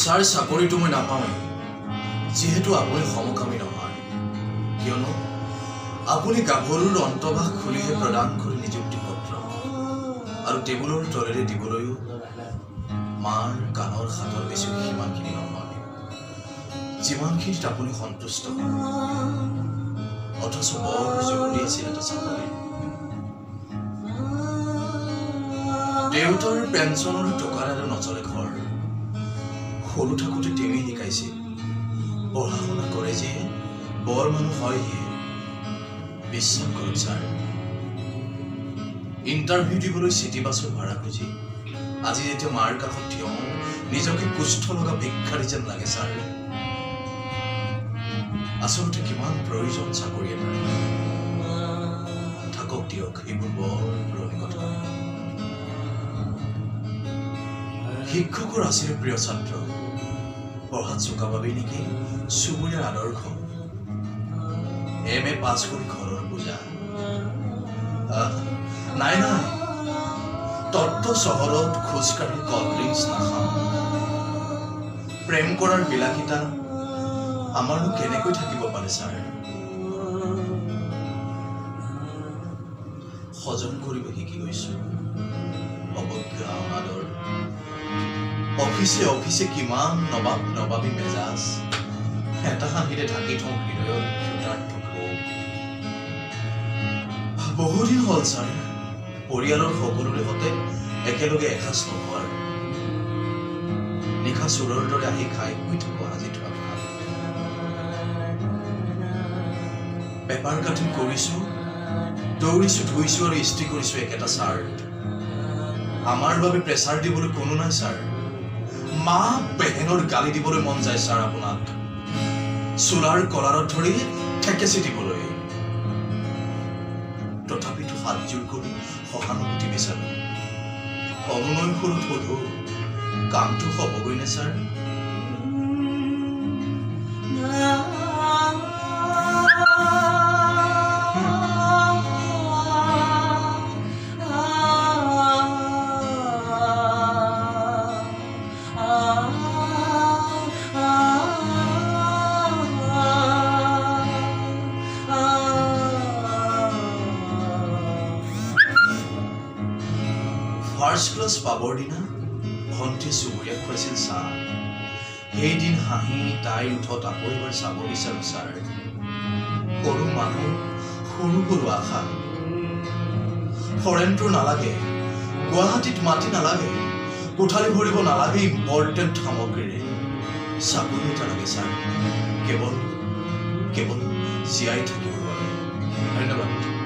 sir চাকৰিটো মই নাপাওঁৱেই যিহেতু আপুনি সমকামী নহয় কিয়নো আপুনি গাভৰুৰ অন্তভাস খুলিহে প্ৰদান কৰি নিযুক্তি পত্ৰ আৰু টেবুলৰ তলেৰে দিবলৈও মাৰ কাণৰ হাতৰ বেছি সিমানখিনি নহয় যিমানখিনিত আপুনি সন্তুষ্ট অথচ বৰ জৰুৰী আছিল এটা চাকৰি দেউতাৰ পেঞ্চনৰ টকাৰে নচলে ঘৰ সৰু থাকোঁতে তেওঁই শিকাইছিল পঢ়া শুনা কৰে যে বৰ মানুহ হয় হে বিশ্বাস কৰক ছাৰ ইণ্টাৰভিউ দিবলৈ চিটি বাছৰ ভাড়া খুজি আজি যেতিয়া মাৰ কাষত থিয় নিজকে কুষ্ঠ লগা ভিক্ষাৰী যেন লাগে ছাৰ আচলতে কিমান প্ৰয়োজন চাকৰি এটাৰ থাকক দিয়ক সেইবোৰ বৰ পুৰণি কথা শিক্ষকৰ আছিল প্ৰিয় ছাত্ৰ পঢ়াত চোকা বাবেই নেকি চুবুৰীয়াৰ আদৰ্শ MA পাছ কৰি ঘৰৰ পূজা নাই নাই তত্ত্ব চহৰত খোজকাঢ়ি কল্ড ড্ৰিংকছ নাখাওঁ প্ৰেম কৰাৰ বিলাসিতা আমাৰনো কেনেকৈ থাকিব পাৰে ছাৰ হজম কৰিব শিকি গৈছো অৱজ্ঞা অনাদৰ অফিসে অফিসে কিমান নবাবী মেজাজ এটা হাঁহিৰে ঢাকি থওঁ হৃদয়ৰ ক্ষুধাৰ্ত ক্ষোভ বহুদিন হ'ল ছাৰ পৰিয়ালৰ সকলোৰে সৈতে একেলগে এসাঁজ নোখোৱাৰ নিশা চোৰৰ দৰে আহি খাই শুই থাকোঁ আজি থোৱা ভাত পেপাৰ কাটিং কৰিছো দৌৰিছো ধুইছো আৰু ইস্ত্ৰি কৰিছো একেটা চাৰ্ট আমাৰ বাবে প্ৰেছাৰ দিবলৈ কোনো নাই ছাৰ মা বেহেনৰ গালি দিবলৈ মন যায় ছাৰ আপোনাক চোলাৰ কলাৰত ধৰি ঠেকেচি দিবলৈ তথাপিতো হাতজোৰ কৰি সহানুভূতি বিচাৰো অনুনয় সৰু সোধো কামটো হ'বগৈ নে ছাৰ ফাৰ্ষ্ট ক্লাছ পাবৰ দিনা ভণ্টি চুবুৰীয়াক খুৱাইছিল চাহ সেইদিন হাঁহি তাইৰ উঠত আকৌ এবাৰ চাব বিচাৰো ছাৰ সৰু মানুহ সৰু সৰু আশা ফৰেনটোৰ নালাগে গুৱাহাটীত মাটি নালাগে কোঠালি ভৰিব নালাগে ইম্পৰ্টেণ্ট সামগ্ৰীৰে চাকৰি এটা লাগে ছাৰ কেৱল জীয়াই থাকিবৰ বাবে ধন্যবাদ